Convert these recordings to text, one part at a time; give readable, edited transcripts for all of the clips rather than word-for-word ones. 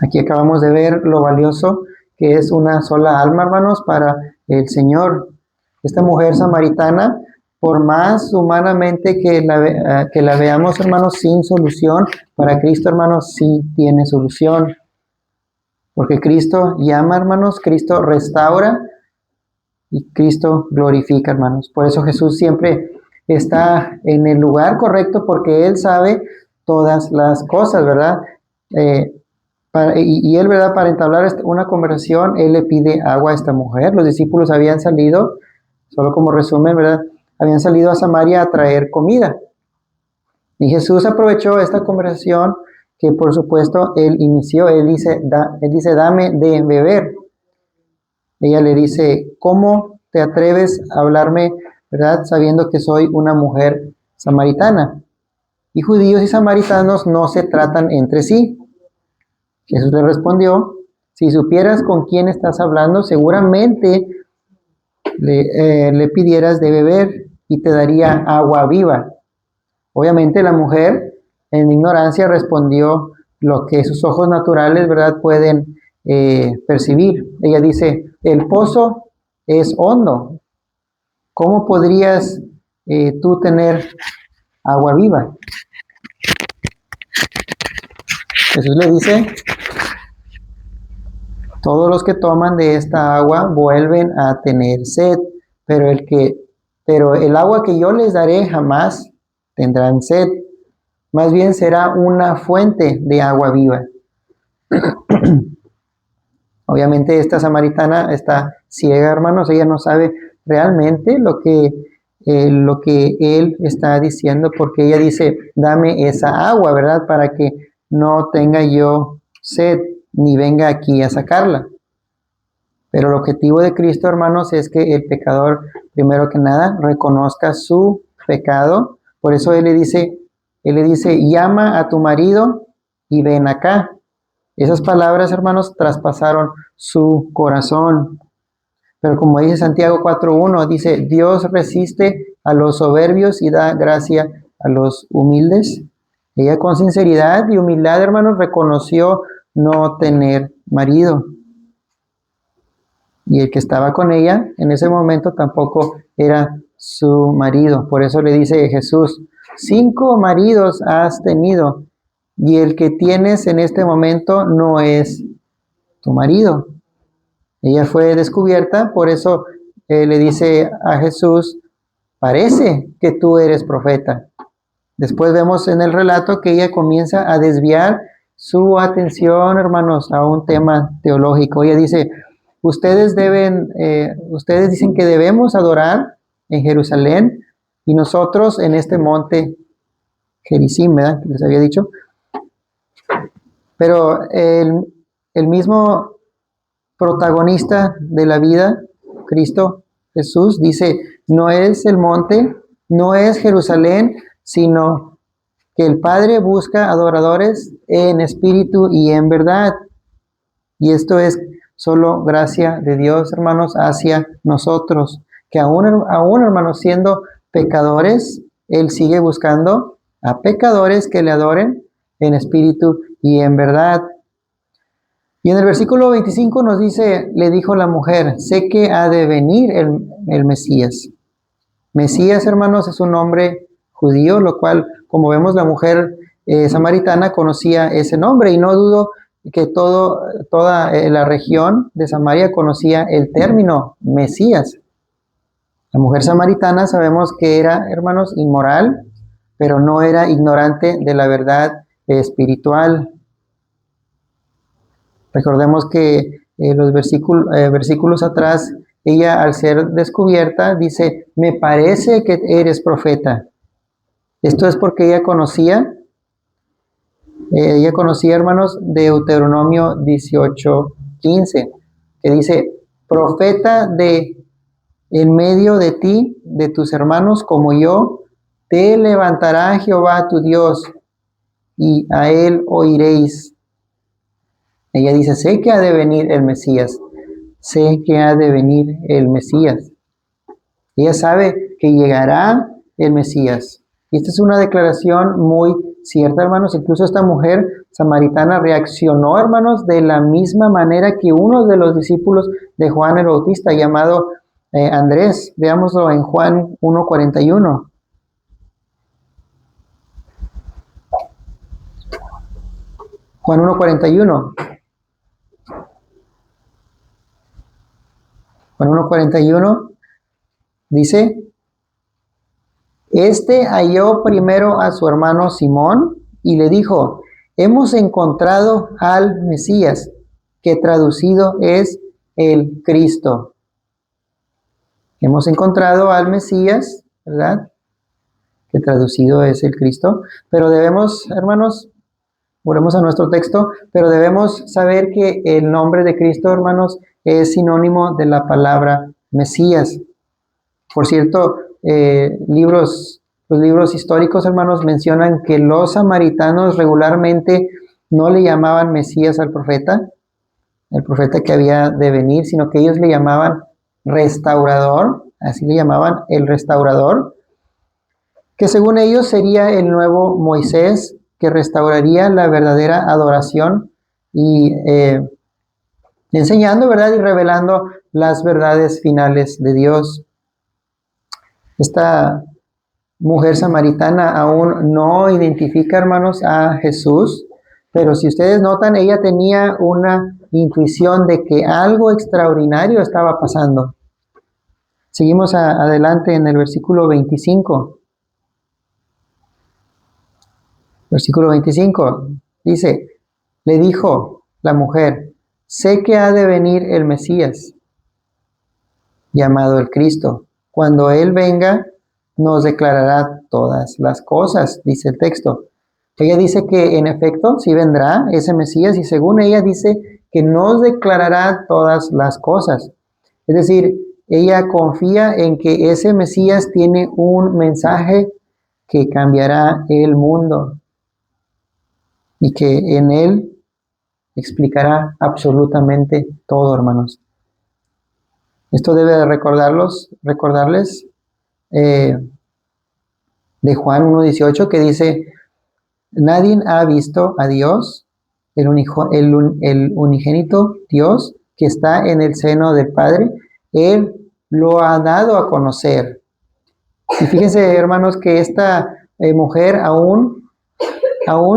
Aquí acabamos de ver lo valioso que es una sola alma, hermanos, para el Señor. Esta mujer samaritana, por más humanamente que la veamos, hermanos, sin solución, para Cristo, hermanos, sí tiene solución. Porque Cristo llama, hermanos, Cristo restaura y Cristo glorifica, hermanos. Por eso Jesús siempre está en el lugar correcto, porque Él sabe todas las cosas, ¿verdad? Y Él, ¿verdad? Para entablar una conversación, Él le pide agua a esta mujer. Los discípulos habían salido, solo como resumen, ¿verdad? Habían salido a Samaria a traer comida. Y Jesús aprovechó esta conversación que, por supuesto, Él inició. Él dice, dame de beber. Ella le dice, ¿cómo te atreves a hablarme, verdad? Sabiendo que soy una mujer samaritana. Y judíos y samaritanos no se tratan entre sí. Jesús le respondió, si supieras con quién estás hablando, seguramente le pidieras de beber y te daría agua viva. Obviamente la mujer en ignorancia respondió lo que sus ojos naturales, ¿verdad?, pueden percibir. Ella dice, el pozo es hondo. ¿Cómo podrías tú tener agua viva? Jesús le dice, todos los que toman de esta agua vuelven a tener sed, pero el agua que yo les daré jamás tendrán sed. Más bien será una fuente de agua viva. Obviamente esta samaritana está ciega, hermanos. Ella no sabe realmente lo que él está diciendo, porque ella dice, dame esa agua, ¿verdad? Para que no tenga yo sed, ni venga aquí a sacarla. Pero el objetivo de Cristo, hermanos, es que el pecador, primero que nada, reconozca su pecado. Por eso Él le dice, llama a tu marido y ven acá. Esas palabras, hermanos, traspasaron su corazón. Pero como dice Santiago 4:1, dice, Dios resiste a los soberbios y da gracia a los humildes. Ella con sinceridad y humildad, hermanos, reconoció no tener marido. Y el que estaba con ella en ese momento tampoco era su marido. Por eso le dice Jesús, 5 maridos has tenido y el que tienes en este momento no es tu marido. Ella fue descubierta, por eso le dice a Jesús, parece que tú eres profeta. Después vemos en el relato que ella comienza a desviar su atención, hermanos, a un tema teológico. Ella dice, ustedes dicen que debemos adorar en Jerusalén y nosotros en este monte Gerizim, ¿verdad? Les había dicho. Pero el mismo protagonista de la vida, Cristo Jesús, dice, no es el monte, no es Jerusalén, sino que el Padre busca adoradores en espíritu y en verdad. Y esto es solo gracia de Dios, hermanos, hacia nosotros, que aún hermanos, siendo pecadores, Él sigue buscando a pecadores que le adoren en espíritu y en verdad. Y en el versículo 25 nos dice, le dijo la mujer, sé que ha de venir el Mesías. Mesías, hermanos, es un nombre judío, lo cual, como vemos, la mujer samaritana conocía ese nombre, y no dudo que toda la región de Samaria conocía el término Mesías. La mujer samaritana sabemos que era, hermanos, inmoral, pero no era ignorante de la verdad espiritual. Recordemos que los versículos atrás, ella al ser descubierta dice, me parece que eres profeta. Esto es porque ella conocía, hermanos, Deuteronomio 18:15, que dice, profeta en medio de ti, de tus hermanos como yo, te levantará Jehová tu Dios, y a él oiréis. Ella dice, sé que ha de venir el Mesías, sé que ha de venir el Mesías. Ella sabe que llegará el Mesías. Y esta es una declaración muy cierta, hermanos. Incluso esta mujer samaritana reaccionó, hermanos, de la misma manera que uno de los discípulos de Juan el Bautista, llamado Andrés. Veámoslo en Juan 1:41. Juan 1:41. Juan 1:41 dice: Este halló primero a su hermano Simón y le dijo: Hemos encontrado al Mesías, que traducido es el Cristo. Hemos encontrado al Mesías, ¿verdad? Que traducido es el Cristo. Pero debemos, hermanos, volvemos a nuestro texto, pero debemos saber que el nombre de Cristo, hermanos, es sinónimo de la palabra Mesías. Por cierto, los libros históricos, hermanos, mencionan que los samaritanos regularmente no le llamaban Mesías al profeta, el profeta que había de venir, sino que ellos le llamaban restaurador, así le llamaban el restaurador, que según ellos sería el nuevo Moisés, que restauraría la verdadera adoración y enseñando, ¿verdad? Y revelando las verdades finales de Dios. Esta mujer samaritana aún no identifica, hermanos, a Jesús, pero si ustedes notan, ella tenía una intuición de que algo extraordinario estaba pasando. Seguimos adelante en el versículo 25. Versículo 25 dice: Le dijo la mujer: Sé que ha de venir el Mesías, llamado el Cristo. Cuando Él venga, nos declarará todas las cosas, dice el texto. Ella dice que en efecto sí vendrá ese Mesías, y según ella dice que nos declarará todas las cosas. Es decir, ella confía en que ese Mesías tiene un mensaje que cambiará el mundo y que en él explicará absolutamente todo, hermanos. Esto debe de recordarles de Juan 1:18, que dice: Nadie ha visto a Dios, el unigénito Dios que está en el seno del Padre. Él lo ha dado a conocer. Y fíjense, hermanos, que esta mujer, aún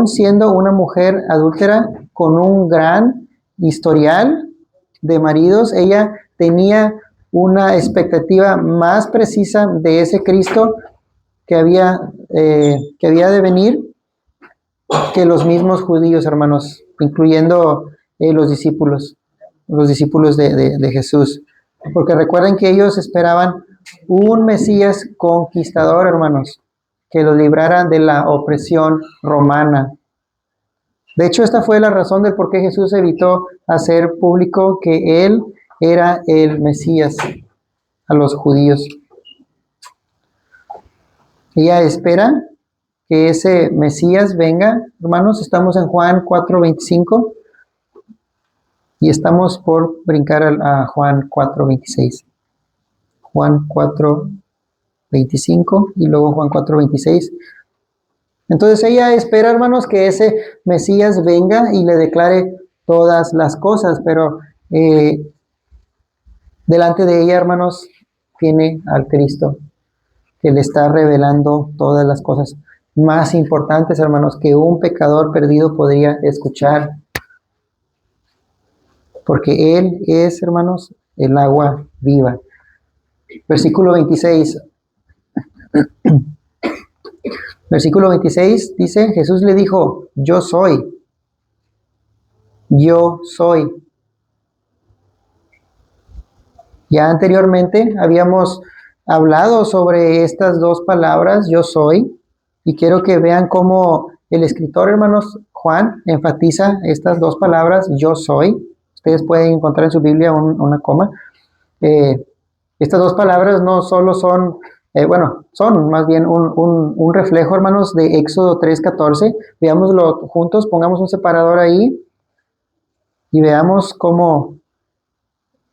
siendo una mujer adúltera con un gran historial de maridos, ella tenía una expectativa más precisa de ese Cristo que había de venir que los mismos judíos, hermanos, incluyendo los discípulos de Jesús. Porque recuerden que ellos esperaban un Mesías conquistador, hermanos, que los librara de la opresión romana. De hecho, esta fue la razón del por qué Jesús evitó hacer público que Él era el Mesías a los judíos. Ella espera que ese Mesías venga. Hermanos, estamos en Juan 4:25 y estamos por brincar a Juan 4:26. Juan 4:25 y luego Juan 4:26. Entonces ella espera, hermanos, que ese Mesías venga y le declare todas las cosas, pero delante de ella, hermanos, tiene al Cristo, que le está revelando todas las cosas más importantes, hermanos, que un pecador perdido podría escuchar. Porque Él es, hermanos, el agua viva. Versículo 26. Versículo 26 dice: Jesús le dijo: Yo soy. Yo soy. Ya anteriormente habíamos hablado sobre estas dos palabras, yo soy, y quiero que vean cómo el escritor, hermanos, Juan, enfatiza estas dos palabras, yo soy. Ustedes pueden encontrar en su Biblia una coma. Estas dos palabras no solo son, son más bien un reflejo, hermanos, de Éxodo 3:14. Veámoslo juntos, pongamos un separador ahí y veamos cómo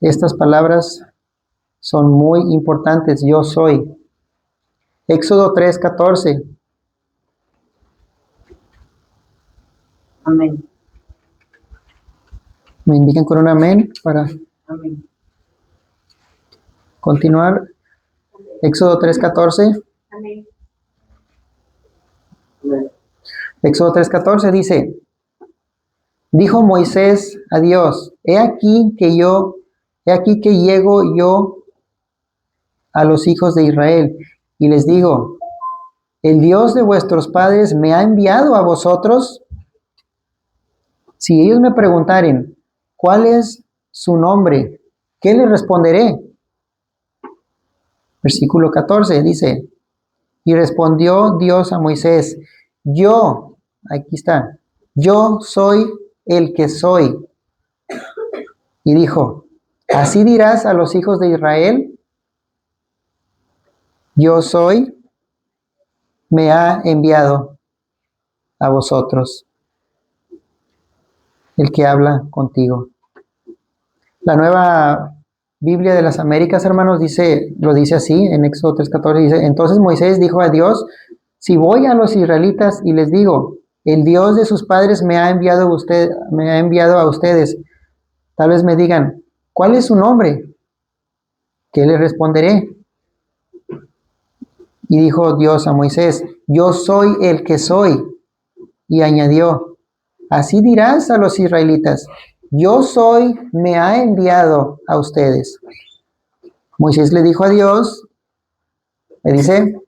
estas palabras son muy importantes. Yo soy. Éxodo 3:14. Amén. Me indican con un amén para Amén. continuar. Éxodo 3:14. Amén. Éxodo 3:14 dice, dijo Moisés a Dios, he aquí que llego yo a los hijos de Israel y les digo, el Dios de vuestros padres me ha enviado a vosotros. Si ellos me preguntaren, ¿cuál es su nombre? ¿Qué les responderé? Versículo 14 dice, y respondió Dios a Moisés, yo, aquí está, yo soy el que soy. Y dijo, así dirás a los hijos de Israel, yo soy, me ha enviado a vosotros, el que habla contigo. La Nueva Biblia de las Américas, hermanos, lo dice así, en Éxodo 3:14, dice, entonces Moisés dijo a Dios, si voy a los israelitas y les digo, el Dios de sus padres me ha enviado a ustedes, tal vez me digan, ¿cuál es su nombre? ¿Qué les responderé? Y dijo Dios a Moisés, yo soy el que soy. Y añadió, así dirás a los israelitas, yo soy, me ha enviado a ustedes. Moisés le dijo a Dios, le dice,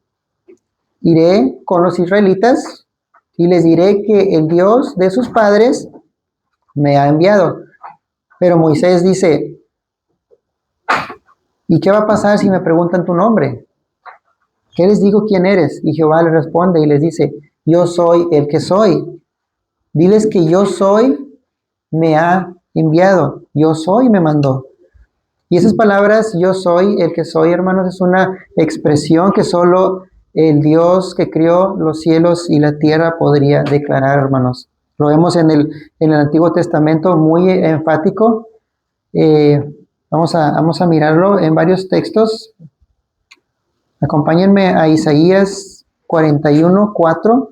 iré con los israelitas y les diré que el Dios de sus padres me ha enviado. Pero Moisés dice, ¿y qué va a pasar si me preguntan tu nombre? ¿Qué les digo quién eres? Y Jehová le responde y les dice, yo soy el que soy. Diles que yo soy, me ha enviado. Yo soy, me mandó. Y esas palabras, yo soy el que soy, hermanos, es una expresión que solo el Dios que crió los cielos y la tierra podría declarar, hermanos. Lo vemos en el Antiguo Testamento muy enfático. Vamos a mirarlo en varios textos. Acompáñenme a Isaías 41:4.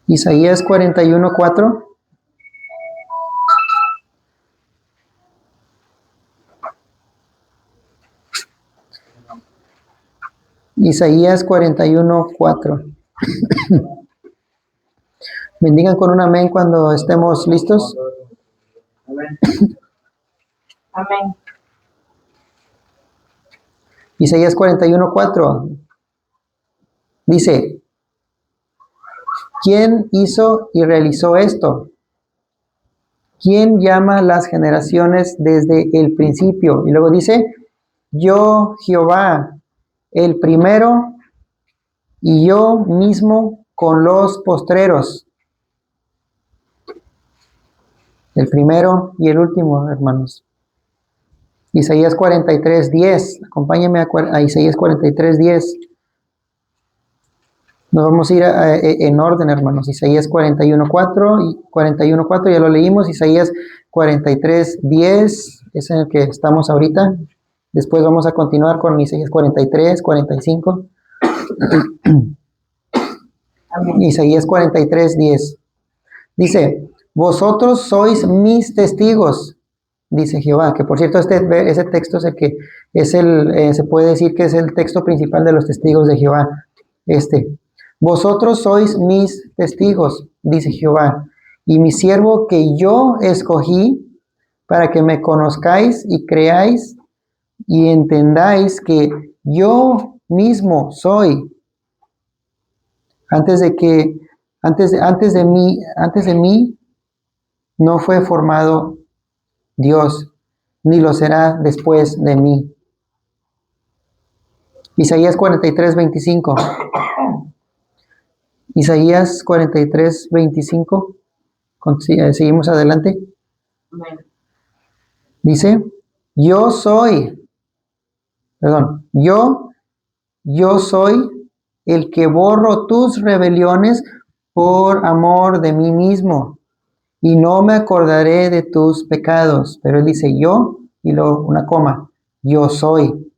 Isaías 41:4. Isaías 41:4. Bendigan con un amén cuando estemos listos. Amén. Amén. Isaías 41:4 dice, ¿quién hizo y realizó esto? ¿Quién llama las generaciones desde el principio? Y luego dice, yo Jehová, el primero, y yo mismo con los postreros. El primero y el último, hermanos. Isaías 43:10. Acompáñenme a Isaías 43:10. Nos vamos a ir en orden, hermanos. Isaías 41:4 y 41:4 ya lo leímos. Isaías 43:10 es en el que estamos ahorita. Después vamos a continuar con Isaías 43, 45. Isaías 43:10. Dice, vosotros sois mis testigos, dice Jehová, que por cierto ese texto es el que se puede decir que es el texto principal de los testigos de Jehová. Vosotros sois mis testigos, dice Jehová, y mi siervo que yo escogí para que me conozcáis y creáis y entendáis que yo mismo soy. Antes de mí no fue formado Dios, ni lo será después de mí. Isaías 43:25. Isaías 43:25. Seguimos adelante. Dice, yo soy el que borro tus rebeliones por amor de mí mismo, y no me acordaré de tus pecados. Pero él dice yo, y luego una coma, yo soy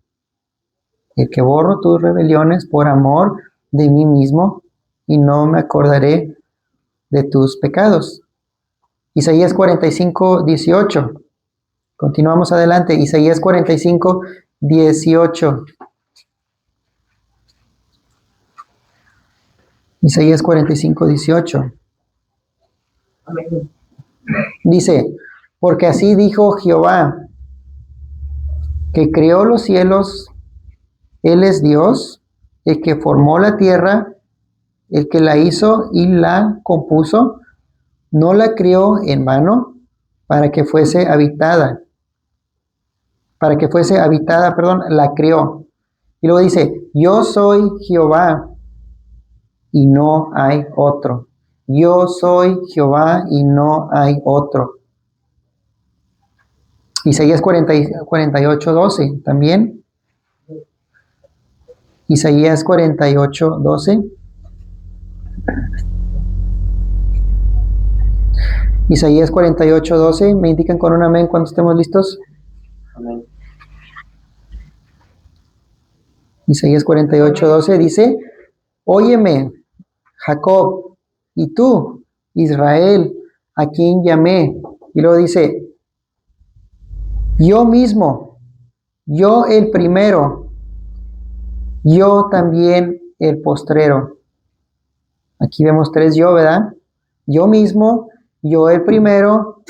el que borro tus rebeliones por amor de mí mismo, y no me acordaré de tus pecados. Isaías 45, 18. Continuamos adelante. Isaías 45, 18. Isaías 45, 18. Amén. Dice, porque así dijo Jehová, que creó los cielos, Él es Dios, el que formó la tierra, el que la hizo y la compuso, no la crió en vano, para que fuese habitada, la crió. Y luego dice, yo soy Jehová y no hay otro. Yo soy Jehová y no hay otro. Isaías 48, 12 también. Isaías 48, 12. Isaías 48, 12. Me indican con un amén cuando estemos listos. Amén. Isaías 48, 12 dice, óyeme, Jacob, y tú, Israel, a quien llamé. Y luego dice, yo mismo, yo el primero, yo también el postrero. Aquí vemos tres yo, ¿verdad? Yo mismo, yo el primero,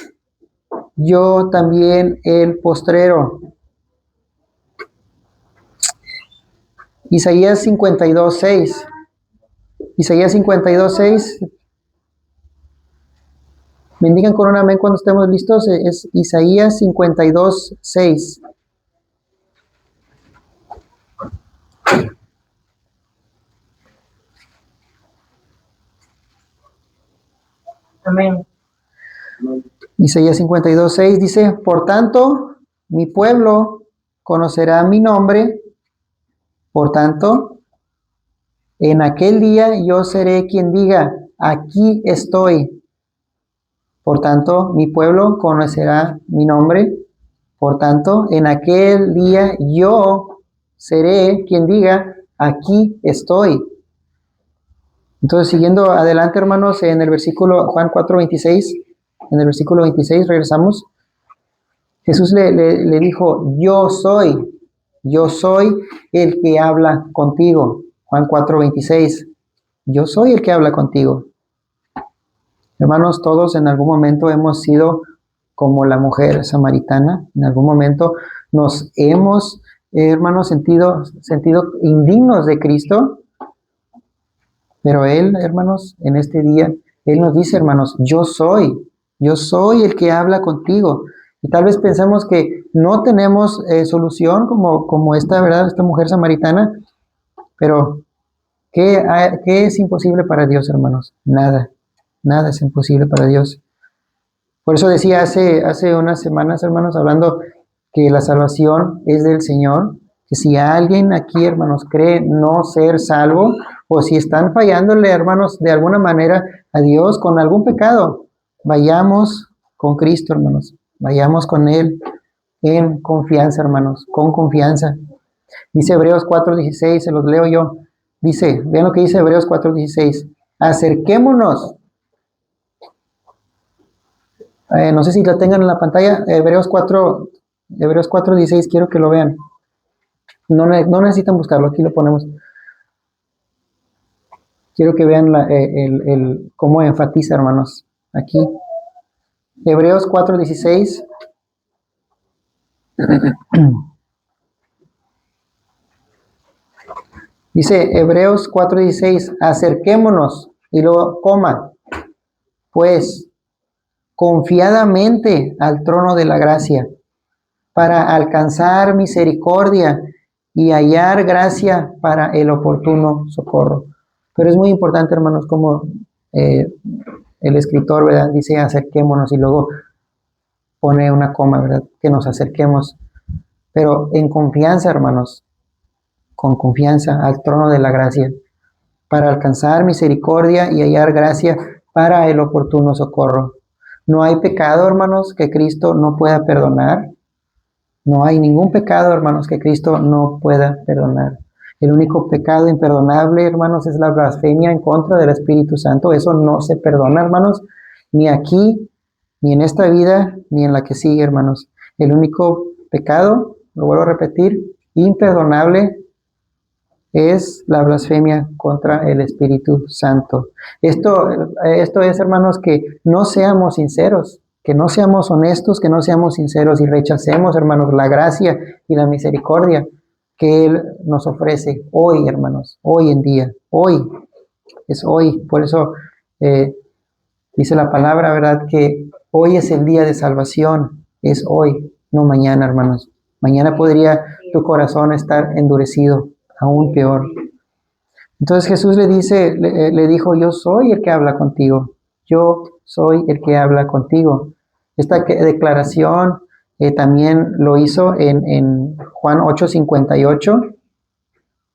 yo también el postrero. Isaías 52, 6. Isaías 52, 6. Me indican con un amén cuando estemos listos. Es Isaías 52, 6. Amén. Isaías 52, 6 dice, por tanto, mi pueblo conocerá mi nombre, por tanto, en aquel día yo seré quien diga, aquí estoy. Por tanto, mi pueblo conocerá mi nombre, por tanto, en aquel día yo seré quien diga, aquí estoy. Entonces, siguiendo adelante, hermanos, en el versículo Juan 4:26, en el versículo 26, regresamos. Jesús le dijo, yo soy el que habla contigo. Juan 4:26, yo soy el que habla contigo. Hermanos, todos en algún momento hemos sido como la mujer samaritana. En algún momento nos hemos, hermanos, sentido indignos de Cristo. Pero Él, hermanos, en este día, Él nos dice, hermanos, yo soy el que habla contigo. Y tal vez pensamos que no tenemos solución como esta, ¿verdad? Esta mujer samaritana. Pero, ¿qué es imposible para Dios, hermanos? Nada es imposible para Dios. Por eso decía hace unas semanas, hermanos, hablando que la salvación es del Señor, que si alguien aquí, hermanos, cree no ser salvo, o si están fallándole, hermanos, de alguna manera a Dios con algún pecado, vayamos con Cristo, hermanos, vayamos con Él en confianza, hermanos, con confianza. Dice Hebreos 4:16, se los leo yo. Dice, vean lo que dice Hebreos 4:16, acerquémonos. No sé si la tengan en la pantalla, Hebreos 4:16, quiero que lo vean. No necesitan buscarlo, aquí lo ponemos. Quiero que vean cómo enfatiza, hermanos, aquí. Hebreos 4:16. Dice Hebreos 4:16, acerquémonos, y luego coma, pues, confiadamente al trono de la gracia, para alcanzar misericordia y hallar gracia para el oportuno socorro. Pero es muy importante, hermanos, como el escritor, ¿verdad? Dice acerquémonos y luego pone una coma, ¿verdad? Que nos acerquemos. Pero en confianza, hermanos, con confianza al trono de la gracia, para alcanzar misericordia y hallar gracia para el oportuno socorro. No hay pecado, hermanos, que Cristo no pueda perdonar. No hay ningún pecado, hermanos, que Cristo no pueda perdonar. El único pecado imperdonable, hermanos, es la blasfemia en contra del Espíritu Santo. Eso no se perdona, hermanos, ni aquí, ni en esta vida, ni en la que sigue, hermanos. El único pecado, lo vuelvo a repetir, imperdonable es la blasfemia contra el Espíritu Santo. Esto es, hermanos, que no seamos sinceros, que no seamos honestos, que no seamos sinceros y rechacemos, hermanos, la gracia y la misericordia que Él nos ofrece hoy, hermanos, hoy en día, hoy, es hoy. Por eso dice la palabra, ¿verdad? Que hoy es el día de salvación, es hoy, no mañana, hermanos. Mañana podría tu corazón estar endurecido, aún peor. Entonces Jesús le dijo, yo soy el que habla contigo, yo soy el que habla contigo. Esta declaración también lo hizo en Juan 8:58.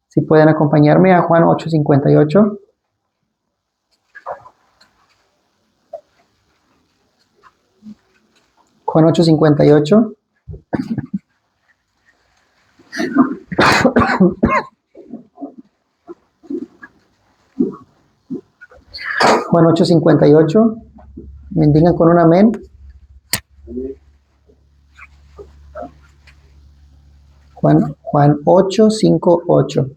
Si pueden acompañarme a Juan 8:58. Juan 8:58. Juan 8:58. Me indican con un amén. Juan 8:58.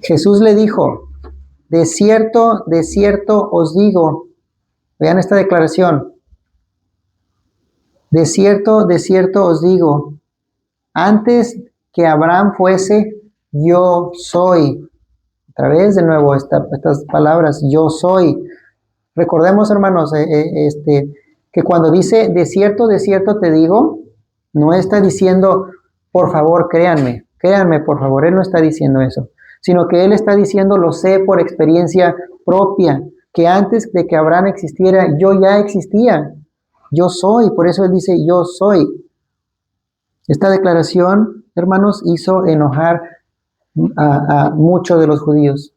Jesús le dijo, de cierto os digo, vean esta declaración, de cierto os digo, antes que Abraham fuese, yo soy. Otra vez de nuevo estas palabras, yo soy. Recordemos, hermanos, que cuando dice de cierto te digo, no está diciendo, por favor, créanme, por favor. Él no está diciendo eso, sino que Él está diciendo, lo sé por experiencia propia, que antes de que Abraham existiera, yo ya existía. Yo soy, por eso Él dice, yo soy. Esta declaración, hermanos, hizo enojar a muchos de los judíos,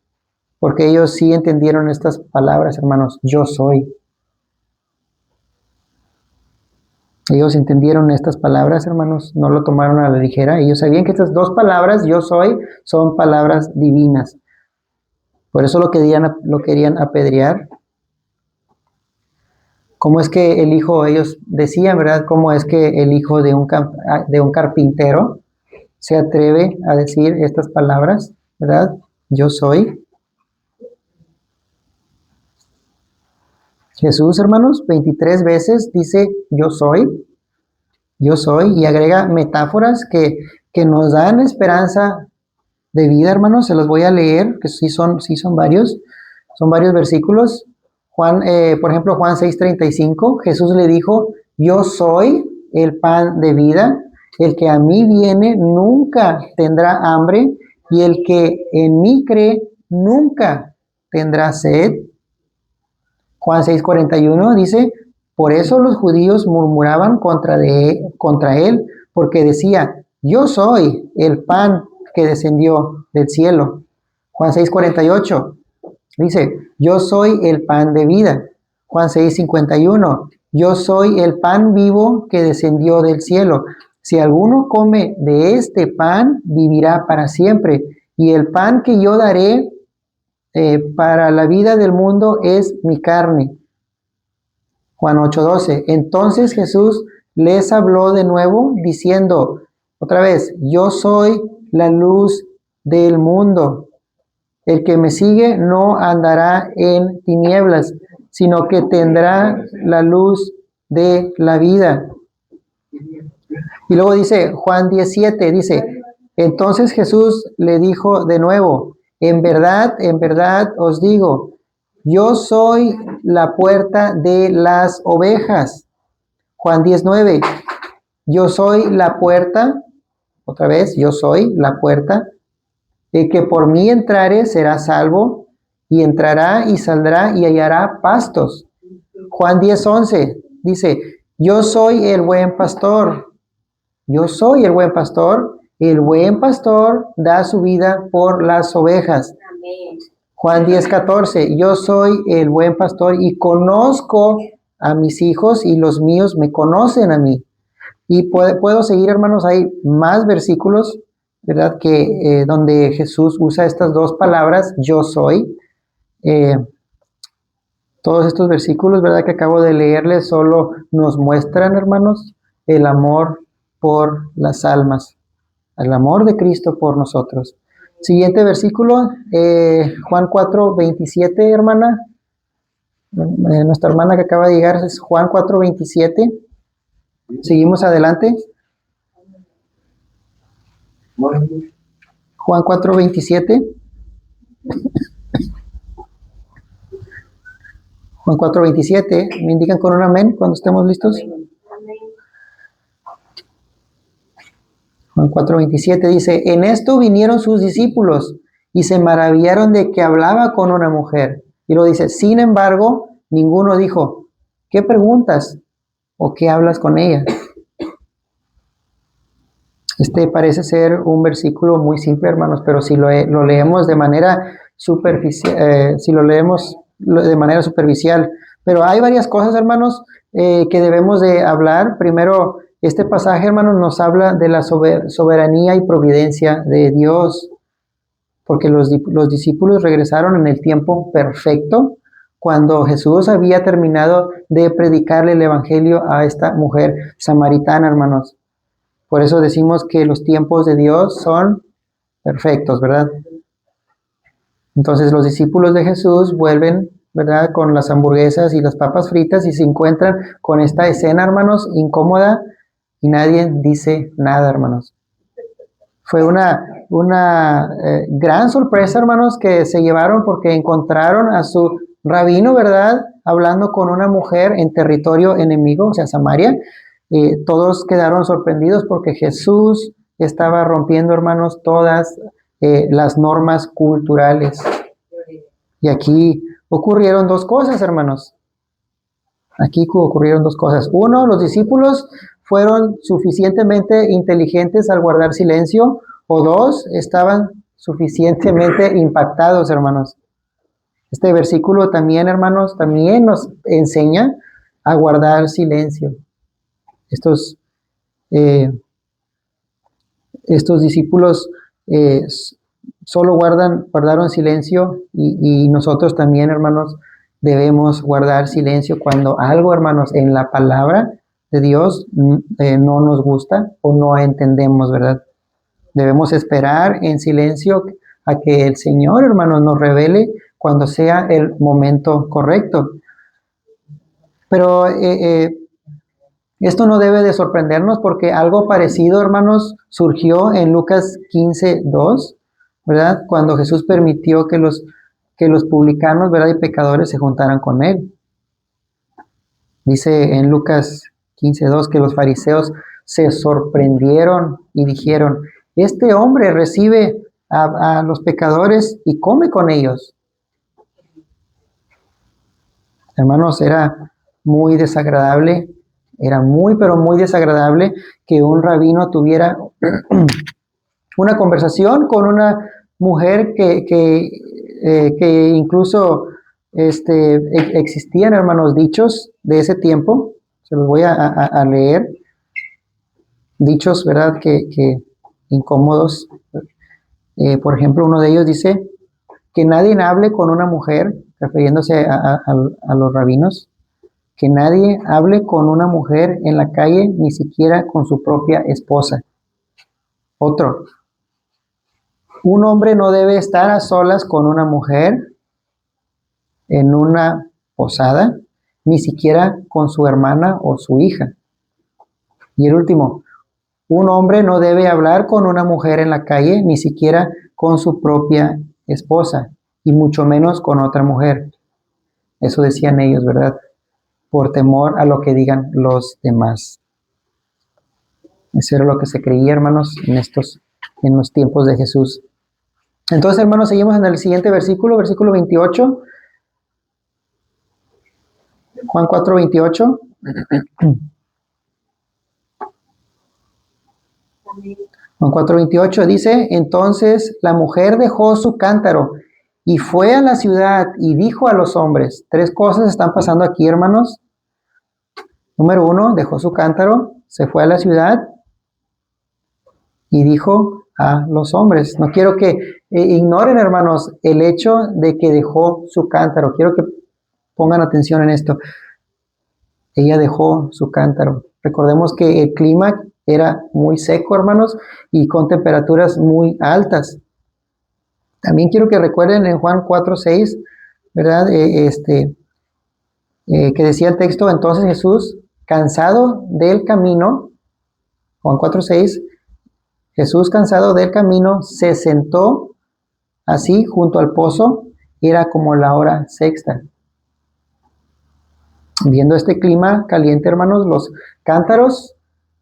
porque ellos sí entendieron estas palabras, hermanos, yo soy. Ellos entendieron estas palabras, hermanos, no lo tomaron a la ligera. Ellos sabían que estas dos palabras, yo soy, son palabras divinas. Por eso lo querían apedrear. ¿Cómo es que el hijo, ellos decían, verdad, cómo es que el hijo de un carpintero se atreve a decir estas palabras, verdad? Yo soy. Jesús, hermanos, 23 veces dice yo soy, y agrega metáforas que nos dan esperanza de vida, hermanos. Se los voy a leer, que sí son varios versículos. Por ejemplo, Juan 6:35, Jesús le dijo, yo soy el pan de vida, el que a mí viene nunca tendrá hambre, y el que en mí cree nunca tendrá sed. Juan 6:41 dice, por eso los judíos murmuraban contra él, porque decía, yo soy el pan que descendió del cielo. Juan 6:48 dice, yo soy el pan de vida. Juan 6:51, yo soy el pan vivo que descendió del cielo. Si alguno come de este pan, vivirá para siempre. Y el pan que yo daré para la vida del mundo es mi carne. Juan 8:12. Entonces Jesús les habló de nuevo diciendo, otra vez, yo soy la luz del mundo. El que me sigue no andará en tinieblas, sino que tendrá la luz de la vida. Y luego dice, Juan 17, dice, entonces Jesús le dijo de nuevo, en verdad os digo, yo soy la puerta de las ovejas. Juan 19, yo soy la puerta, otra vez, yo soy la puerta, el que por mí entrare será salvo, y entrará y saldrá y hallará pastos. Juan 10:11 dice, yo soy el buen pastor, yo soy el buen pastor da su vida por las ovejas. Amén. Juan 10:14, yo soy el buen pastor y conozco a mis hijos y los míos me conocen a mí. Y puedo seguir, hermanos, hay más versículos ¿verdad? Que donde Jesús usa estas dos palabras, yo soy. Todos estos versículos, ¿verdad? Que acabo de leerles solo nos muestran, hermanos, el amor por las almas, el amor de Cristo por nosotros. Siguiente versículo, Juan 4:27, hermana. Nuestra hermana que acaba de llegar es Juan 4:27. Seguimos adelante. Juan 4:27. Juan 4:27. ¿Me indican con un amén cuando estemos listos? Juan 4:27 dice, en esto vinieron sus discípulos y se maravillaron de que hablaba con una mujer. Y lo dice, sin embargo, ninguno dijo, ¿qué preguntas o qué hablas con ella? Este parece ser un versículo muy simple, hermanos, pero si lo leemos de manera superficial, de manera superficial, pero hay varias cosas, hermanos, que debemos de hablar. Primero, este pasaje, hermanos, nos habla de la soberanía y providencia de Dios, porque los discípulos regresaron en el tiempo perfecto, cuando Jesús había terminado de predicarle el evangelio a esta mujer samaritana, hermanos. Por eso decimos que los tiempos de Dios son perfectos, ¿verdad? Entonces los discípulos de Jesús vuelven, ¿verdad? Con las hamburguesas y las papas fritas y se encuentran con esta escena, hermanos, incómoda y nadie dice nada, hermanos. Fue una gran sorpresa, hermanos, que se llevaron porque encontraron a su rabino, ¿verdad? Hablando con una mujer en territorio enemigo, o sea, Samaria. Todos quedaron sorprendidos porque Jesús estaba rompiendo, hermanos, todas las normas culturales. Y aquí ocurrieron dos cosas, hermanos. Aquí ocurrieron dos cosas. Uno, los discípulos fueron suficientemente inteligentes al guardar silencio. O dos, estaban suficientemente impactados, hermanos. Este versículo también, hermanos, también nos enseña a guardar silencio. Estos discípulos solo guardaron silencio y nosotros también, hermanos, debemos guardar silencio cuando algo, hermanos, en la palabra de Dios no nos gusta o no entendemos, ¿verdad? Debemos esperar en silencio a que el Señor, hermanos, nos revele cuando sea el momento correcto. Pero esto no debe de sorprendernos porque algo parecido, hermanos, surgió en Lucas 15:2, ¿verdad? Cuando Jesús permitió que los publicanos, ¿verdad? Y pecadores se juntaran con él. Dice en Lucas 15:2 que los fariseos se sorprendieron y dijeron, este hombre recibe a los pecadores y come con ellos. Hermanos, era muy desagradable. Era pero muy desagradable que un rabino tuviera una conversación con una mujer que incluso existían, hermanos, dichos de ese tiempo. Se los voy a leer. Dichos, ¿verdad? Que incómodos. Por ejemplo, uno de ellos dice que nadie hable con una mujer, refiriéndose a los rabinos, que nadie hable con una mujer en la calle, ni siquiera con su propia esposa. Otro, un hombre no debe estar a solas con una mujer en una posada, ni siquiera con su hermana o su hija. Y el último, un hombre no debe hablar con una mujer en la calle, ni siquiera con su propia esposa, y mucho menos con otra mujer. Eso decían ellos, ¿verdad? Por temor a lo que digan los demás. Eso era lo que se creía, hermanos, en los tiempos de Jesús. Entonces, hermanos, seguimos en el siguiente versículo 28. Juan 4:28. Juan 4:28 dice, entonces la mujer dejó su cántaro y fue a la ciudad y dijo a los hombres, tres cosas están pasando aquí, hermanos. Número uno, dejó su cántaro, se fue a la ciudad y dijo a los hombres. No quiero que ignoren, hermanos, el hecho de que dejó su cántaro. Quiero que pongan atención en esto. Ella dejó su cántaro. Recordemos que el clima era muy seco, hermanos, y con temperaturas muy altas. También quiero que recuerden en Juan 4:6, ¿verdad? Que decía el texto, entonces Jesús, cansado del camino, Juan 4:6, Jesús, cansado del camino, se sentó así junto al pozo. Era como la hora sexta. Viendo este clima caliente, hermanos, los cántaros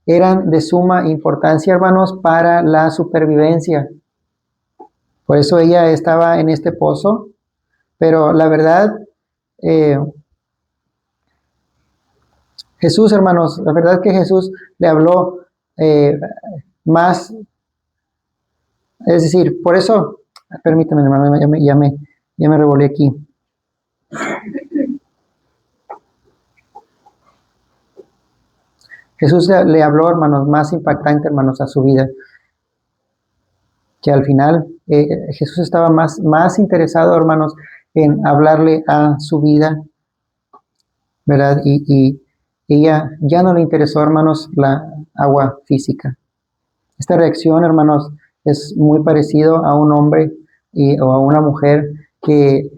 eran de suma importancia, hermanos, para la supervivencia. Por eso ella estaba en este pozo. Pero la verdad, Jesús, hermanos, la verdad que Jesús le habló más. Es decir, por eso, permítame, hermano, ya me revolví aquí. Jesús le habló, hermanos, más impactante, hermanos, a su vida. Que al final Jesús estaba más interesado, hermanos, en hablarle a su vida, ¿verdad? Y ella ya no le interesó, hermanos, la agua física. Esta reacción, hermanos, es muy parecido a un hombre o a una mujer que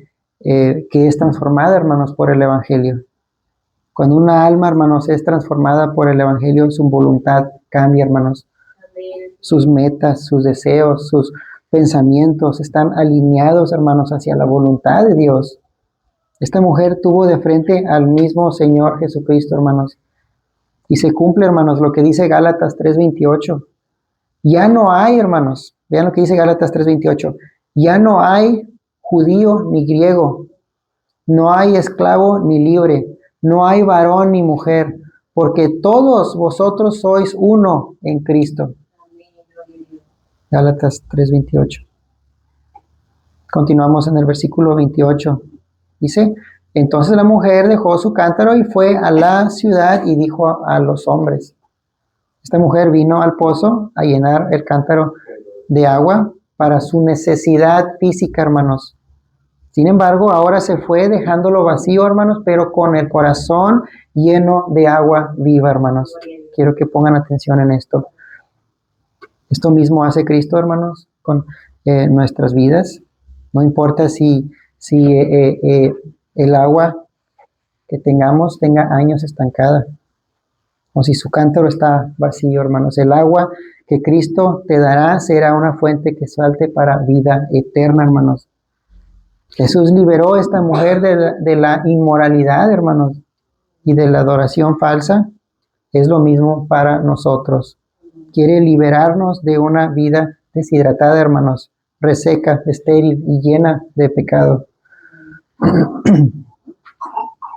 es transformada, hermanos, por el Evangelio. Cuando una alma, hermanos, es transformada por el Evangelio, su voluntad cambia, hermanos. Sus metas, sus deseos, sus pensamientos están alineados, hermanos, hacia la voluntad de Dios. Esta mujer tuvo de frente al mismo Señor Jesucristo, hermanos. Y se cumple, hermanos, lo que dice Gálatas 3:28. Ya no hay, hermanos, vean lo que dice Gálatas 3:28. Ya no hay judío ni griego, no hay esclavo ni libre, no hay varón ni mujer, porque todos vosotros sois uno en Cristo. Gálatas 3:28. Continuamos en el versículo 28. Dice, entonces la mujer dejó su cántaro y fue a la ciudad y dijo a los hombres. Esta mujer vino al pozo a llenar el cántaro de agua para su necesidad física, hermanos. Sin embargo, ahora se fue dejándolo vacío, hermanos, pero con el corazón lleno de agua viva, hermanos. Quiero que pongan atención en esto. Esto mismo hace Cristo, hermanos, con nuestras vidas. No importa si el agua que tengamos tenga años estancada o si su cántaro está vacío, hermanos. El agua que Cristo te dará será una fuente que salte para vida eterna, hermanos. Jesús liberó a esta mujer de la inmoralidad, hermanos, y de la adoración falsa. Es lo mismo para nosotros. Quiere liberarnos de una vida deshidratada, hermanos, reseca, estéril y llena de pecado.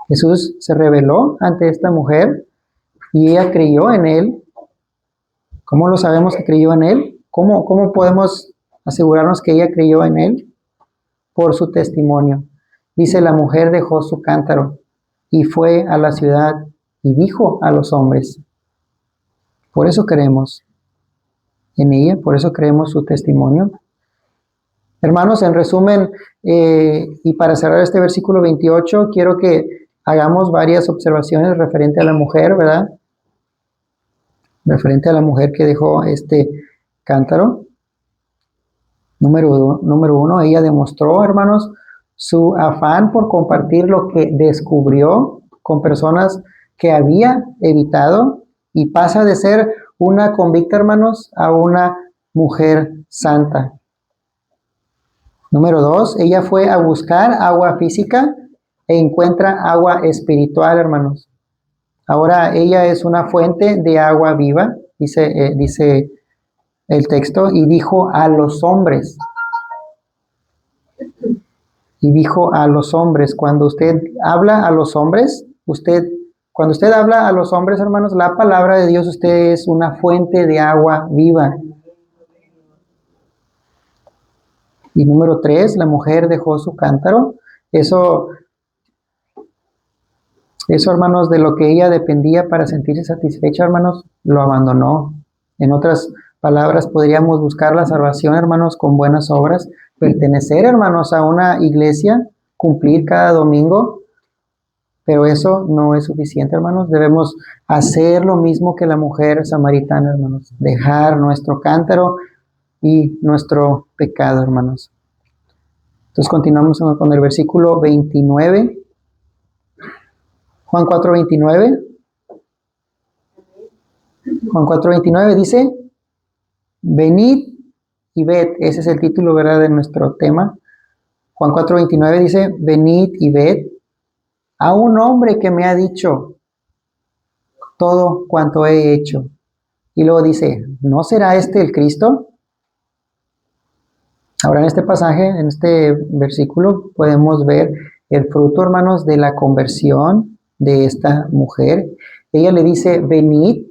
Jesús se reveló ante esta mujer y ella creyó en él. ¿Cómo lo sabemos que creyó en él? ¿Cómo podemos asegurarnos que ella creyó en él? Por su testimonio. Dice, la mujer dejó su cántaro y fue a la ciudad y dijo a los hombres. Por eso creemos en ella, por eso creemos su testimonio. Hermanos, en resumen, y para cerrar este versículo 28, quiero que hagamos varias observaciones referente a la mujer, ¿verdad? Referente a la mujer que dejó este cántaro. Número uno, ella demostró, hermanos, su afán por compartir lo que descubrió con personas que había evitado y pasa de ser una convicta, hermanos, a una mujer santa. Número 2, ella fue a buscar agua física e encuentra agua espiritual, hermanos. Ahora ella es una fuente de agua viva, dice el texto, y dijo a los hombres. Y dijo a los hombres, cuando usted habla a los hombres, cuando usted habla a los hombres, hermanos, la palabra de Dios, usted es una fuente de agua viva. Y número 3, la mujer dejó su cántaro. Eso, hermanos, de lo que ella dependía para sentirse satisfecha, hermanos, lo abandonó. En otras palabras podríamos buscar la salvación, hermanos, con buenas obras, pertenecer, hermanos, a una iglesia, cumplir cada domingo, pero eso no es suficiente, hermanos. Debemos hacer lo mismo que la mujer samaritana, hermanos, dejar nuestro cántaro y nuestro pecado, hermanos. Entonces continuamos con el versículo 29. Juan 4:29. Juan 4:29 dice, venid y ved. Ese es el título, ¿verdad?, de nuestro tema. Juan 4:29 dice, venid y ved a un hombre que me ha dicho todo cuanto he hecho. Y luego dice, ¿no será este el Cristo? Ahora en este pasaje, en este versículo, podemos ver el fruto, hermanos, de la conversión de esta mujer. Ella le dice, venid,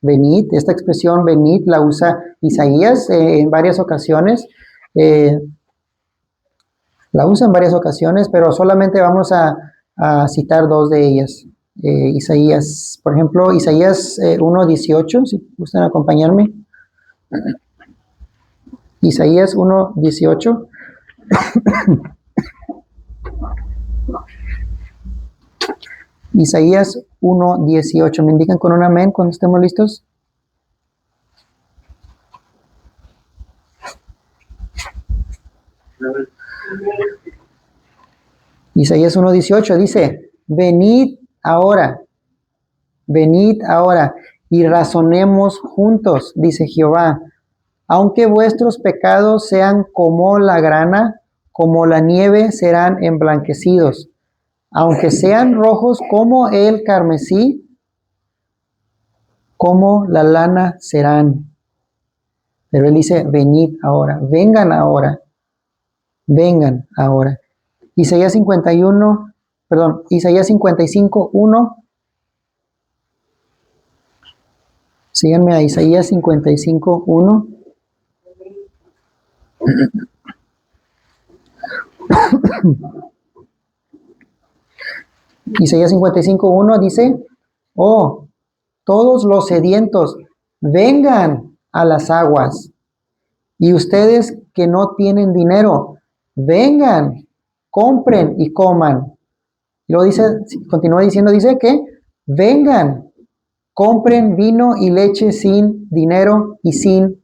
venid. Esta expresión venid la usa Isaías en varias ocasiones. La usa en varias ocasiones, pero solamente vamos a citar dos de ellas. Isaías, por ejemplo, Isaías 1:18, si gustan acompañarme. Isaías 1:18. Isaías 1:18. ¿Me indican con un amén cuando estemos listos? Isaías 1:18 dice, venid ahora, y razonemos juntos, dice Jehová. Aunque vuestros pecados sean como la grana, como la nieve serán emblanquecidos. Aunque sean rojos como el carmesí, como la lana serán. Pero él dice, venid ahora, vengan ahora, vengan ahora. Isaías 55:1. Síganme a Isaías 55:1. Isaías 55:1 dice, oh, todos los sedientos, vengan a las aguas. Y ustedes que no tienen dinero, vengan, compren y coman. Y luego dice, continúa diciendo, dice que vengan, compren vino y leche sin dinero y sin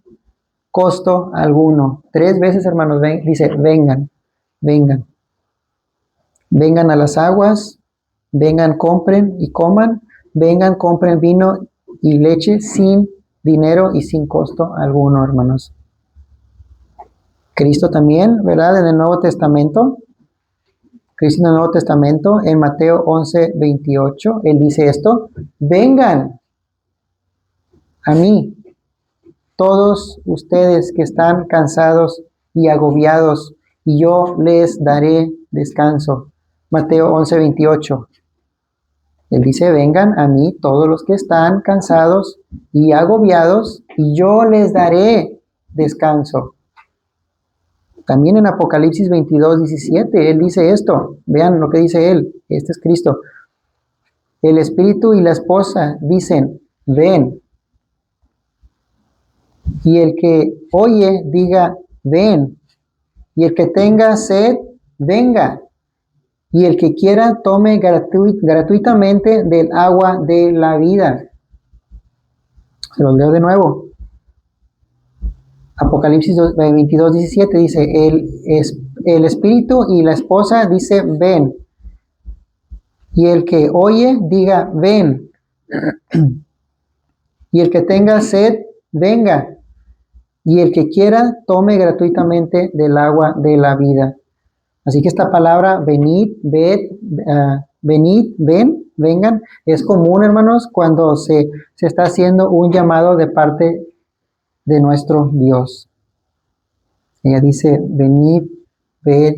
costo alguno. 3 veces, hermanos, dice, vengan, vengan. Vengan a las aguas, vengan, compren y coman, vengan, compren vino y leche sin dinero y sin costo alguno, hermanos. Cristo también, ¿verdad? En el Nuevo Testamento, en Mateo 11:28, Él dice esto, vengan a mí, todos ustedes que están cansados y agobiados, y yo les daré descanso. Mateo 11:28. Él dice, vengan a mí todos los que están cansados y agobiados, y yo les daré descanso. También en Apocalipsis 22:17, Él dice esto. Vean lo que dice Él. Este es Cristo. El Espíritu y la esposa dicen, ven. Y el que oye, diga, ven. Y el que tenga sed, venga. Y el que quiera, tome gratuitamente del agua de la vida. Se los leo de nuevo. Apocalipsis 22:17 dice, el Espíritu y la esposa dice, ven. Y el que oye, diga, ven. Y el que tenga sed, venga. Y el que quiera, tome gratuitamente del agua de la vida. Así que esta palabra, venid, venid, ven, vengan, es común, hermanos, cuando se está haciendo un llamado de parte de nuestro Dios. Ella dice, venid, ved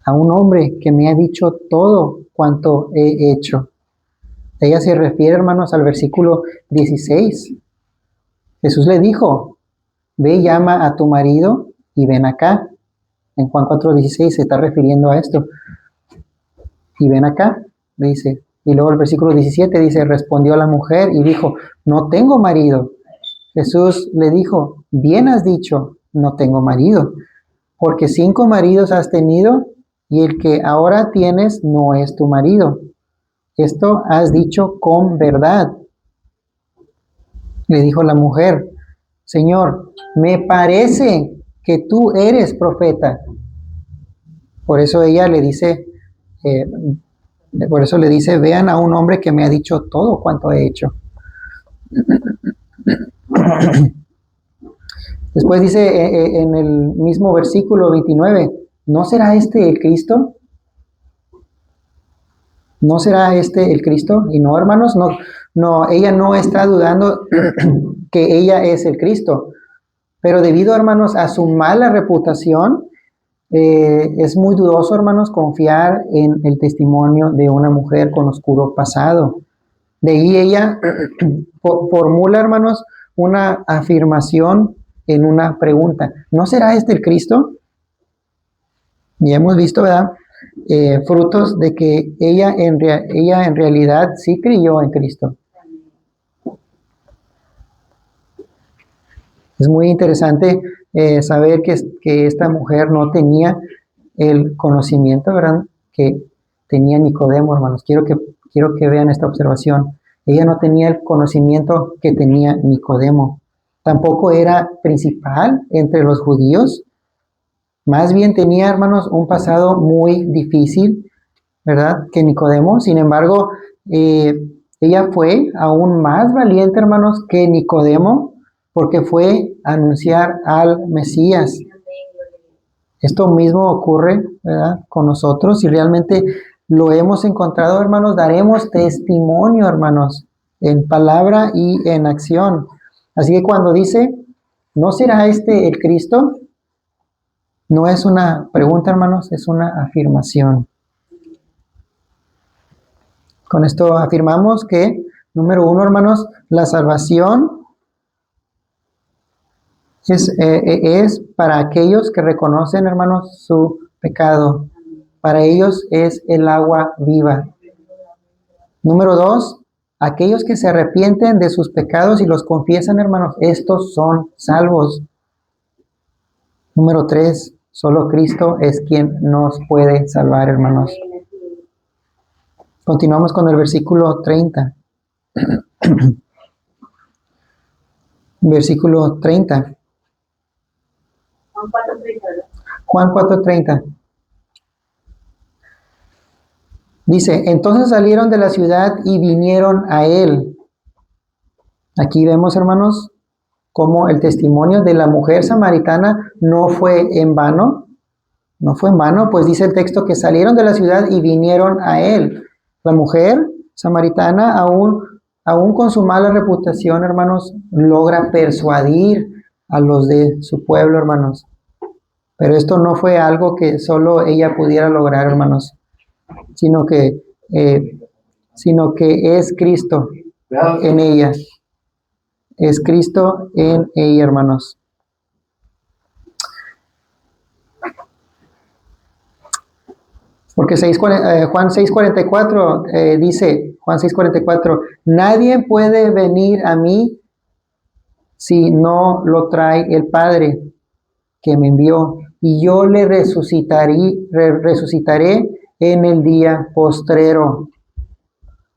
a un hombre que me ha dicho todo cuanto he hecho. Ella se refiere, hermanos, al versículo 16. Jesús le dijo, ve y llama a tu marido y ven acá. En Juan 4:16 se está refiriendo a esto. Y ven acá, le dice. Y luego el versículo 17 dice, respondió la mujer y dijo, no tengo marido. Jesús le dijo, bien has dicho, no tengo marido, porque 5 maridos has tenido y el que ahora tienes no es tu marido. Esto has dicho con verdad. Le dijo la mujer, Señor, me parece que tú eres profeta. Por eso ella le dice, por eso le dice, vean a un hombre que me ha dicho todo cuanto he hecho. Después dice en el mismo versículo 29, ¿no será este el Cristo? ¿No será este el Cristo? Y no, hermanos, no, ella no está dudando que ella es el Cristo. Pero debido, hermanos, a su mala reputación, es muy dudoso, hermanos, confiar en el testimonio de una mujer con oscuro pasado. De ahí ella formula, hermanos, una afirmación en una pregunta. ¿No será este el Cristo? Y hemos visto, ¿verdad? Frutos de que ella en realidad sí creyó en Cristo. Es muy interesante saber que esta mujer no tenía el conocimiento, ¿verdad?, que tenía Nicodemo, hermanos. Quiero que vean esta observación. Ella no tenía el conocimiento que tenía Nicodemo. Tampoco era principal entre los judíos. Más bien tenía, hermanos, un pasado muy difícil, ¿verdad?, que Nicodemo. Sin embargo, ella fue aún más valiente, hermanos, que Nicodemo, porque fue a anunciar al Mesías. Esto mismo ocurre, ¿verdad?, con nosotros. Si realmente lo hemos encontrado, hermanos, daremos testimonio, hermanos, en palabra y en acción. Así que cuando dice, ¿no será este el Cristo?, no es una pregunta, hermanos, es una afirmación. Con esto afirmamos que, número 1, hermanos, la salvación es para aquellos que reconocen, hermanos, su pecado. Para ellos es el agua viva. Número 2, aquellos que se arrepienten de sus pecados y los confiesan, hermanos, estos son salvos. Número 3, solo Cristo es quien nos puede salvar, hermanos. Continuamos con el versículo 30. Versículo 30. Juan 4:30. Dice, entonces salieron de la ciudad y vinieron a él. Aquí vemos, hermanos, cómo el testimonio de la mujer samaritana no fue en vano. No fue en vano, pues dice el texto que salieron de la ciudad y vinieron a él. La mujer samaritana, aún con su mala reputación, hermanos, logra persuadir a los de su pueblo, hermanos. Pero esto no fue algo que solo ella pudiera lograr, hermanos, sino que es Cristo en ella. Es Cristo en ella, hermanos. Porque Juan 6:44 dice, Juan 6:44, nadie puede venir a mí si no lo trae el Padre que me envió, y yo le resucitaré en el día postrero.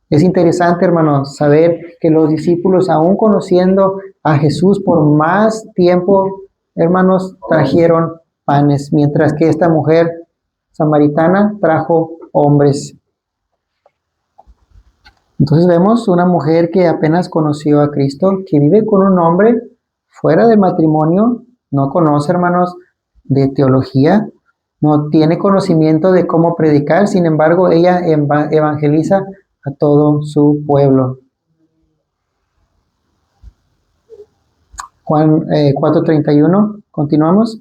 Es interesante, hermanos, saber que los discípulos, aún conociendo a Jesús por más tiempo, hermanos, trajeron panes, mientras que esta mujer samaritana trajo hombres. Entonces vemos una mujer que apenas conoció a Cristo, que vive con un hombre fuera del matrimonio, no conoce, hermanos, de teología, no tiene conocimiento de cómo predicar, sin embargo, ella evangeliza a todo su pueblo. Juan 4:31, continuamos.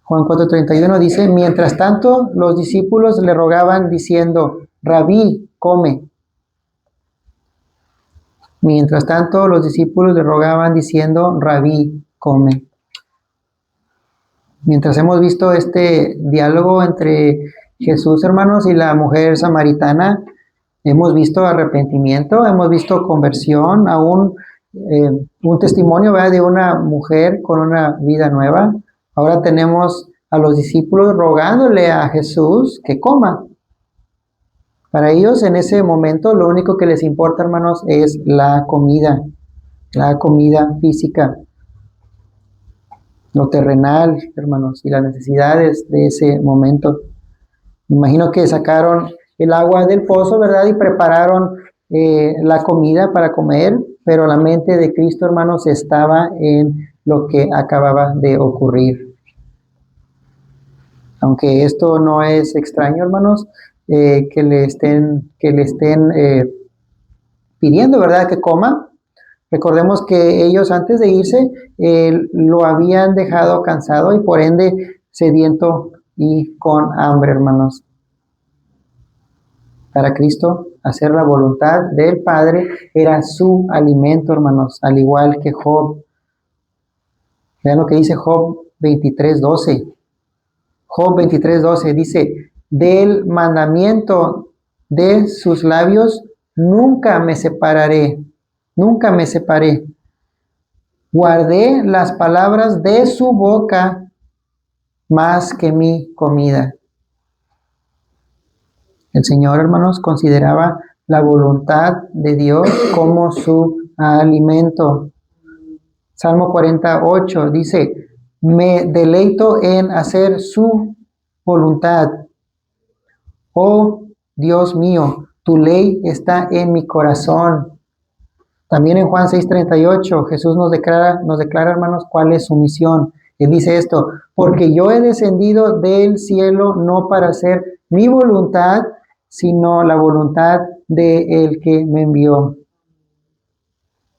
Juan 4:31 dice, mientras tanto los discípulos le rogaban diciendo, Rabí, come. Mientras tanto los discípulos le rogaban diciendo, Rabí, come. Mientras hemos visto este diálogo entre Jesús, hermanos, y la mujer samaritana, hemos visto arrepentimiento, hemos visto conversión, aún un testimonio, ¿verdad?, de una mujer con una vida nueva. Ahora tenemos a los discípulos rogándole a Jesús que coma. Para ellos en ese momento lo único que les importa, hermanos, es la comida física, lo terrenal, hermanos, y las necesidades de ese momento. Me imagino que sacaron el agua del pozo, ¿verdad? Y prepararon la comida para comer, pero la mente de Cristo, hermanos, estaba en lo que acababa de ocurrir. Aunque esto no es extraño, hermanos, que le estén pidiendo, ¿verdad?, que coma. Recordemos que ellos antes de irse lo habían dejado cansado y por ende sediento y con hambre, hermanos. Para Cristo, hacer la voluntad del Padre era su alimento, hermanos, al igual que Job. Vean lo que dice Job 23:12. Job 23:12 dice, del mandamiento de sus labios nunca me separé. Guardé las palabras de su boca más que mi comida. El Señor, hermanos, consideraba la voluntad de Dios como su alimento. Salmo 48 dice, me deleito en hacer su voluntad. Oh Dios mío, tu ley está en mi corazón. También en Juan 6:38 Jesús nos declara, hermanos, cuál es su misión. Él dice esto, porque yo he descendido del cielo no para hacer mi voluntad, sino la voluntad de el que me envió.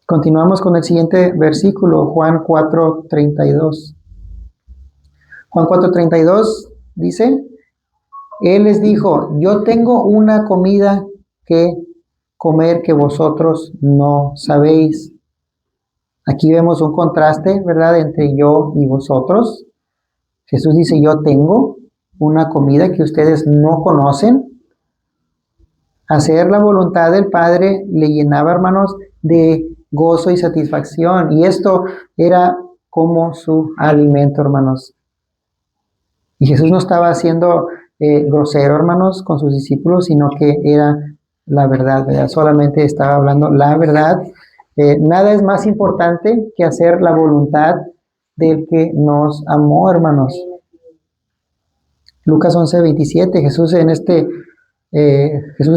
Continuamos con el siguiente versículo, Juan 4:32. Juan 4:32 dice, Él les dijo, yo tengo una comida que comer que vosotros no sabéis. Aquí vemos un contraste, ¿verdad?, entre yo y vosotros. Jesús dice, yo tengo una comida que ustedes no conocen. Hacer la voluntad del Padre le llenaba, hermanos, de gozo y satisfacción. Y esto era como su alimento, hermanos. Y Jesús no estaba siendo grosero, hermanos, con sus discípulos, sino que era la verdad, ¿verdad? Solamente estaba hablando la verdad. Nada es más importante que hacer la voluntad del que nos amó, hermanos. Lucas 11:27, Jesús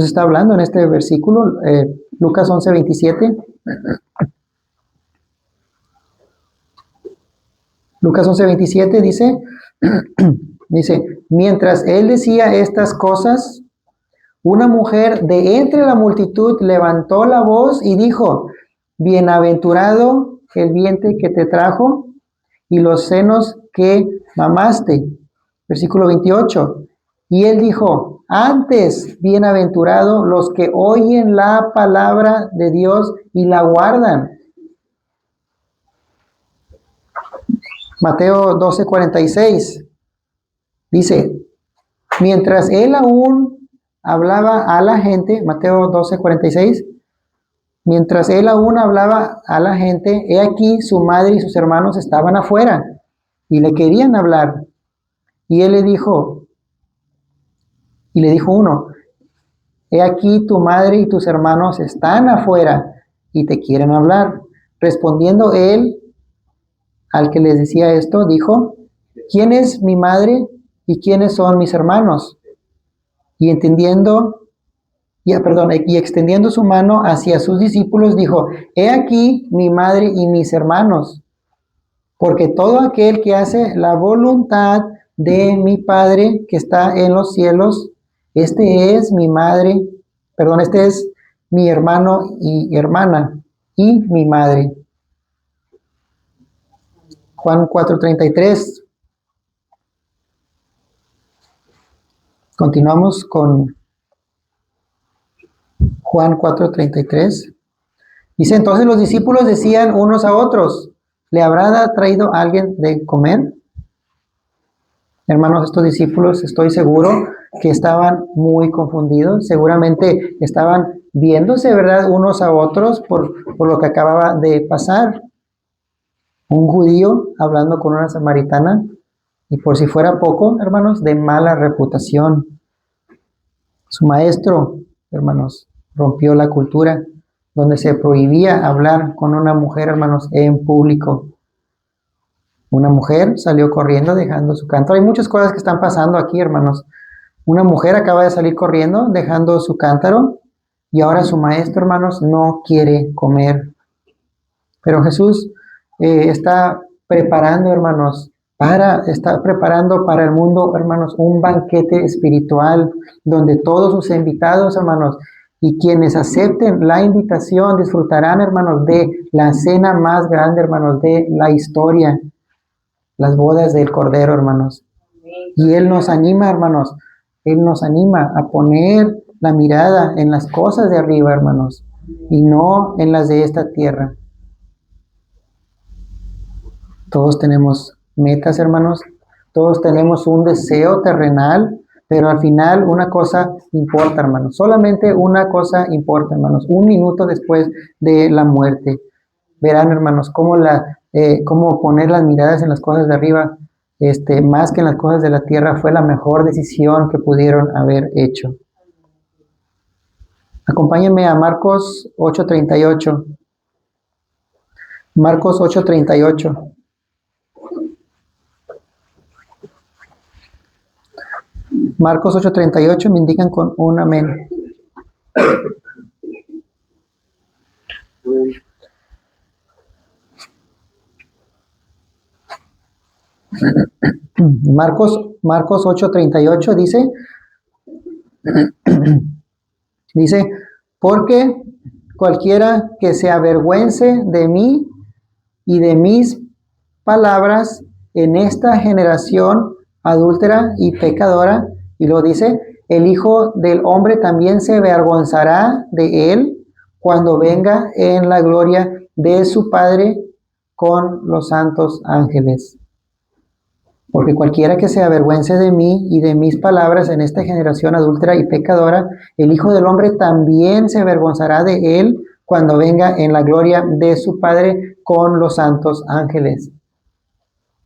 está hablando en este versículo, Lucas 11:27. Lucas 11:27 dice, mientras él decía estas cosas, una mujer de entre la multitud levantó la voz y dijo, bienaventurado el vientre que te trajo y los senos que mamaste. Versículo 28. Y él dijo, antes bienaventurado los que oyen la palabra de Dios y la guardan. Mateo 12:46 dice, mientras él aún hablaba a la gente, Mateo 12:46, mientras él aún hablaba a la gente, he aquí su madre y sus hermanos estaban afuera y le querían hablar. Y él le dijo uno, he aquí tu madre y tus hermanos están afuera y te quieren hablar. Respondiendo él al que les decía esto, dijo, ¿quién es mi madre y quiénes son mis hermanos? Y extendiendo su mano hacia sus discípulos, dijo, he aquí mi madre y mis hermanos, porque todo aquel que hace la voluntad de mi Padre que está en los cielos, este es mi hermano y hermana, y mi madre. Juan 4:33. Continuamos con Juan 4:33. Dice, entonces los discípulos decían unos a otros, ¿le habrá traído alguien de comer? Hermanos, estos discípulos, estoy seguro que estaban muy confundidos, seguramente estaban viéndose, ¿verdad?, unos a otros por lo que acababa de pasar. Un judío hablando con una samaritana, y por si fuera poco, hermanos, de mala reputación. Su maestro, hermanos, rompió la cultura donde se prohibía hablar con una mujer, hermanos, en público. Una mujer salió corriendo dejando su cántaro. Hay muchas cosas que están pasando aquí, hermanos. Una mujer acaba de salir corriendo dejando su cántaro y ahora su maestro, hermanos, no quiere comer. Pero Jesús está preparando, hermanos, está preparando para el mundo, hermanos, un banquete espiritual donde todos sus invitados, hermanos, y quienes acepten la invitación disfrutarán, hermanos, de la cena más grande, hermanos, de la historia, las bodas del Cordero, hermanos. Y Él nos anima, hermanos, Él nos anima a poner la mirada en las cosas de arriba, hermanos, y no en las de esta tierra. Todos tenemos metas, hermanos, todos tenemos un deseo terrenal, pero al final una cosa importa, hermanos, solamente una cosa importa, hermanos, un minuto después de la muerte. Verán, hermanos, cómo poner las miradas en las cosas de arriba, más que en las cosas de la tierra, fue la mejor decisión que pudieron haber hecho. Acompáñenme a Marcos 8:38. Marcos 8:38. Marcos 8:38, me indican con un amén. Marcos 8:38 dice, porque cualquiera que se avergüence de mí y de mis palabras en esta generación adúltera y pecadora, y lo dice, el Hijo del Hombre también se avergonzará de él cuando venga en la gloria de su Padre con los santos ángeles. Porque cualquiera que se avergüence de mí y de mis palabras en esta generación adúltera y pecadora, el Hijo del Hombre también se avergonzará de él cuando venga en la gloria de su Padre con los santos ángeles.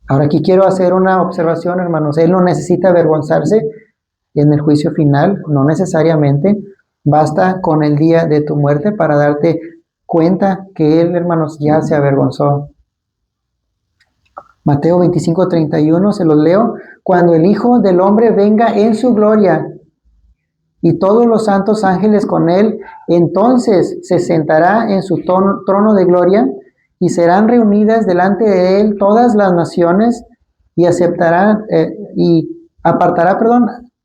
Ahora aquí quiero hacer una observación, hermanos. Él no necesita avergonzarse en el juicio final, no necesariamente. Basta con el día de tu muerte para darte cuenta que él, hermanos, ya se avergonzó. Mateo 25:31, se los leo. Cuando el Hijo del Hombre venga en su gloria y todos los santos ángeles con él, entonces se sentará en su trono de gloria y serán reunidas delante de él todas las naciones y apartará,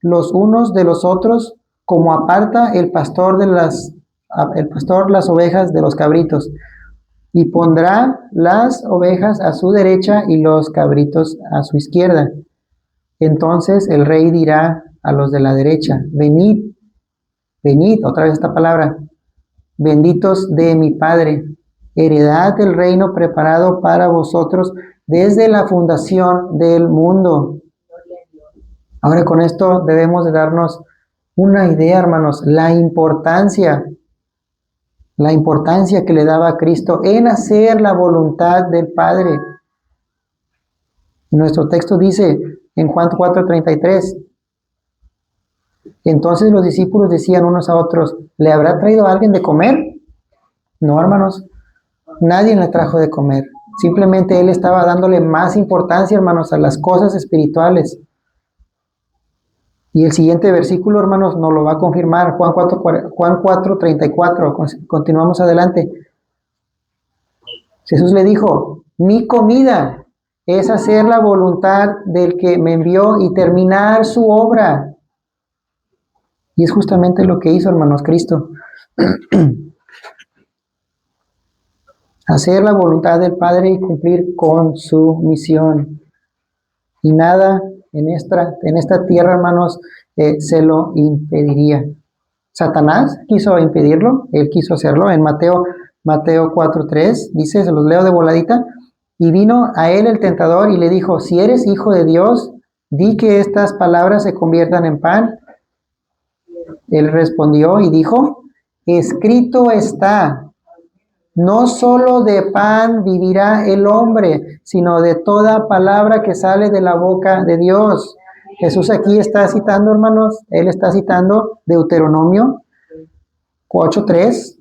los unos de los otros, como aparta el pastor las ovejas de los cabritos. Y pondrá las ovejas a su derecha y los cabritos a su izquierda. Entonces el rey dirá a los de la derecha, venid, otra vez esta palabra, benditos de mi Padre, heredad del reino preparado para vosotros desde la fundación del mundo. Ahora con esto debemos de darnos una idea, hermanos, la importancia que le daba a Cristo en hacer la voluntad del Padre. Nuestro texto dice en Juan 4:33, entonces los discípulos decían unos a otros, ¿le habrá traído alguien de comer? No, hermanos, nadie le trajo de comer. Simplemente él estaba dándole más importancia, hermanos, a las cosas espirituales. Y el siguiente versículo, hermanos, nos lo va a confirmar, Juan 4:34. Continuamos adelante. Jesús le dijo, mi comida es hacer la voluntad del que me envió y terminar su obra. Y es justamente lo que hizo, hermanos, Cristo. Hacer la voluntad del Padre y cumplir con su misión. Y nada en esta tierra, hermanos, se lo impediría. Satanás quiso impedirlo, él quiso hacerlo. En Mateo 4:3 dice, se los leo de voladita, y vino a él el tentador y le dijo, si eres hijo de Dios, di que estas palabras se conviertan en pan. Él respondió y dijo, escrito está, no solo de pan vivirá el hombre, sino de toda palabra que sale de la boca de Dios. Jesús aquí está citando, hermanos, él está citando Deuteronomio 8:3,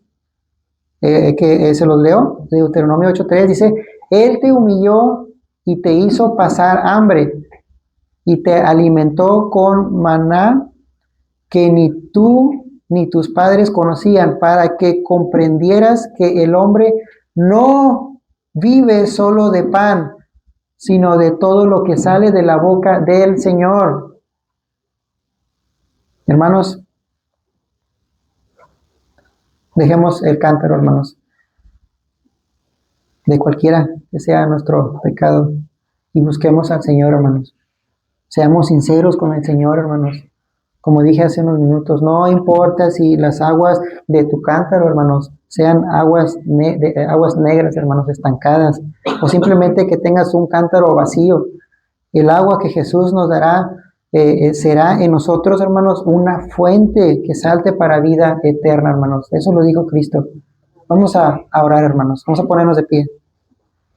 que se los leo. Deuteronomio 8:3 dice, Él te humilló y te hizo pasar hambre y te alimentó con maná que ni tú ni tus padres conocían, para que comprendieras que el hombre no vive solo de pan, sino de todo lo que sale de la boca del Señor. Hermanos, dejemos el cántaro, hermanos, de cualquiera que sea nuestro pecado, y busquemos al Señor, hermanos. Seamos sinceros con el Señor, hermanos. Como dije hace unos minutos, no importa si las aguas de tu cántaro, hermanos, sean aguas negras, hermanos, estancadas, o simplemente que tengas un cántaro vacío. El agua que Jesús nos dará será en nosotros, hermanos, una fuente que salte para vida eterna, hermanos. Eso lo dijo Cristo. Vamos a orar, hermanos. Vamos a ponernos de pie.